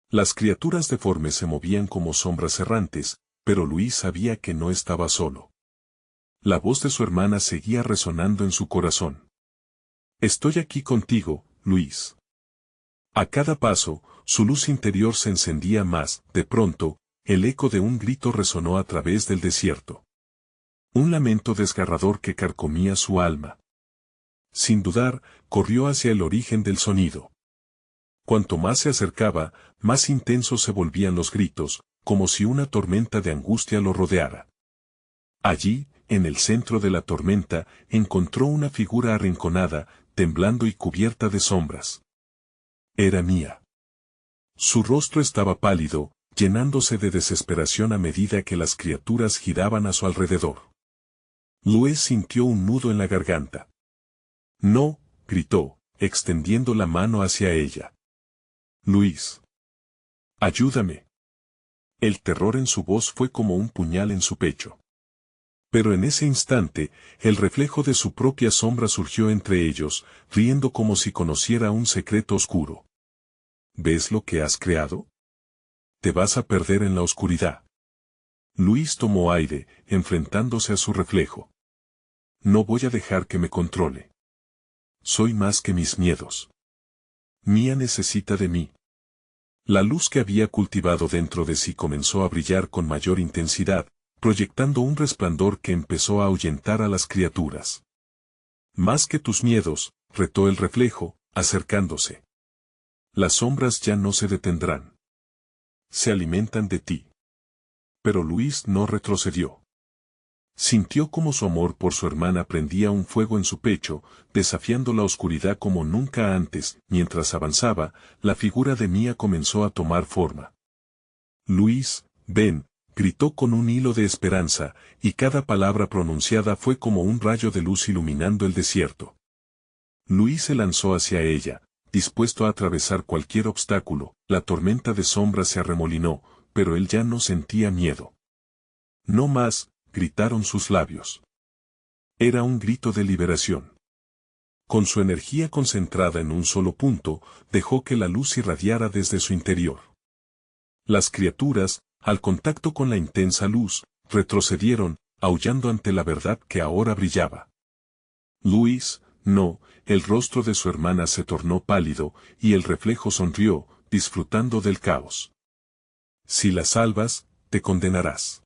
Las criaturas deformes se movían como sombras errantes, pero Luis sabía que no estaba solo. La voz de su hermana seguía resonando en su corazón. Estoy aquí contigo, Luis. A cada paso, su luz interior se encendía más. De pronto, el eco de un grito resonó a través del desierto. Un lamento desgarrador que carcomía su alma. Sin dudar, corrió hacia el origen del sonido. Cuanto más se acercaba, más intensos se volvían los gritos, como si una tormenta de angustia lo rodeara. Allí, en el centro de la tormenta, encontró una figura arrinconada, temblando y cubierta de sombras. Era Mía. Su rostro estaba pálido, llenándose de desesperación a medida que las criaturas giraban a su alrededor. Luis sintió un nudo en la garganta. No, gritó, extendiendo la mano hacia ella. Luis. Ayúdame. El terror en su voz fue como un puñal en su pecho. Pero en ese instante, el reflejo de su propia sombra surgió entre ellos, riendo como si conociera un secreto oscuro. ¿Ves lo que has creado? Te vas a perder en la oscuridad. Luis tomó aire, enfrentándose a su reflejo. No voy a dejar que me controle. Soy más que mis miedos. Mía necesita de mí. La luz que había cultivado dentro de sí comenzó a brillar con mayor intensidad, proyectando un resplandor que empezó a ahuyentar a las criaturas. Más que tus miedos, retó el reflejo, acercándose. Las sombras ya no se detendrán. Se alimentan de ti. Pero Luis no retrocedió. Sintió como su amor por su hermana prendía un fuego en su pecho, desafiando la oscuridad como nunca antes. Mientras avanzaba, la figura de Mía comenzó a tomar forma. Luis, ven, gritó con un hilo de esperanza, y cada palabra pronunciada fue como un rayo de luz iluminando el desierto. Luis se lanzó hacia ella, dispuesto a atravesar cualquier obstáculo. La tormenta de sombras se arremolinó, pero él ya no sentía miedo. No más, gritaron sus labios. Era un grito de liberación. Con su energía concentrada en un solo punto, dejó que la luz irradiara desde su interior. Las criaturas, al contacto con la intensa luz, retrocedieron, aullando ante la verdad que ahora brillaba. Luis, no, el rostro de su hermana se tornó pálido, y el reflejo sonrió, disfrutando del caos. Si la salvas, te condenarás.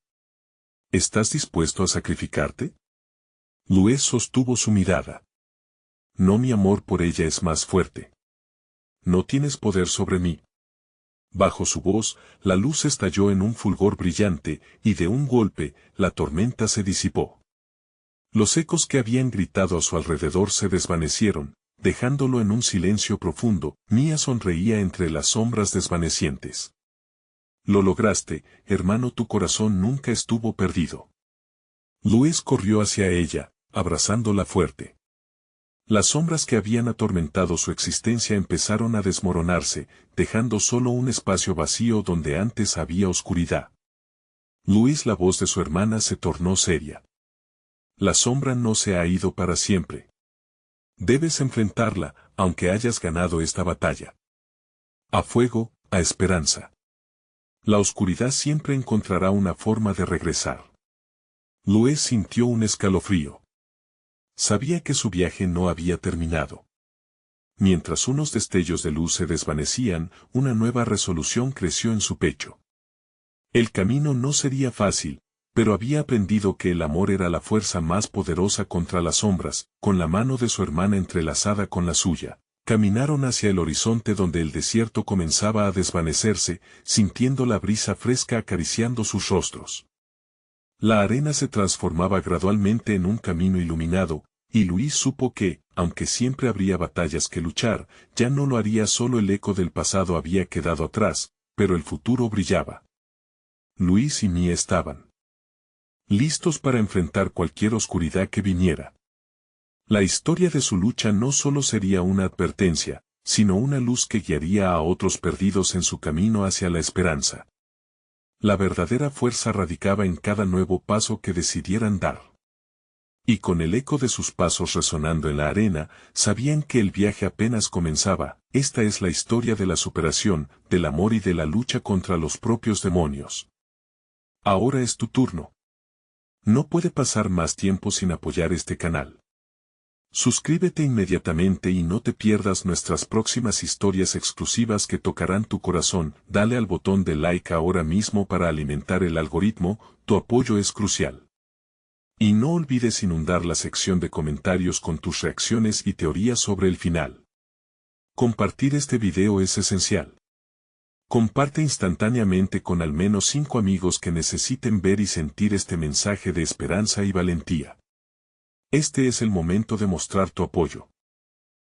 ¿Estás dispuesto a sacrificarte? Luis sostuvo su mirada. No, mi amor por ella es más fuerte. No tienes poder sobre mí. Bajo su voz, la luz estalló en un fulgor brillante, y de un golpe, la tormenta se disipó. Los ecos que habían gritado a su alrededor se desvanecieron, dejándolo en un silencio profundo. Mía sonreía entre las sombras desvanecientes. Lo lograste, hermano, tu corazón nunca estuvo perdido. Luis corrió hacia ella, abrazándola fuerte. Las sombras que habían atormentado su existencia empezaron a desmoronarse, dejando solo un espacio vacío donde antes había oscuridad. Luis, la voz de su hermana se tornó seria. La sombra no se ha ido para siempre. Debes enfrentarla, aunque hayas ganado esta batalla. A fuego, a esperanza. La oscuridad siempre encontrará una forma de regresar. Luis sintió un escalofrío. Sabía que su viaje no había terminado. Mientras unos destellos de luz se desvanecían, una nueva resolución creció en su pecho. El camino no sería fácil, pero había aprendido que el amor era la fuerza más poderosa contra las sombras. Con la mano de su hermana entrelazada con la suya, caminaron hacia el horizonte donde el desierto comenzaba a desvanecerse, sintiendo la brisa fresca acariciando sus rostros. La arena se transformaba gradualmente en un camino iluminado, y Luis supo que, aunque siempre habría batallas que luchar, ya no lo haría solo. El eco del pasado había quedado atrás, pero el futuro brillaba. Luis y Mía estaban listos para enfrentar cualquier oscuridad que viniera. La historia de su lucha no solo sería una advertencia, sino una luz que guiaría a otros perdidos en su camino hacia la esperanza. La verdadera fuerza radicaba en cada nuevo paso que decidieran dar. Y con el eco de sus pasos resonando en la arena, sabían que el viaje apenas comenzaba. Esta es la historia de la superación, del amor y de la lucha contra los propios demonios. Ahora es tu turno. No puede pasar más tiempo sin apoyar este canal. Suscríbete inmediatamente y no te pierdas nuestras próximas historias exclusivas que tocarán tu corazón. Dale al botón de like ahora mismo para alimentar el algoritmo, tu apoyo es crucial. Y no olvides inundar la sección de comentarios con tus reacciones y teorías sobre el final. Compartir este video es esencial. Comparte instantáneamente con al menos 5 amigos que necesiten ver y sentir este mensaje de esperanza y valentía. Este es el momento de mostrar tu apoyo.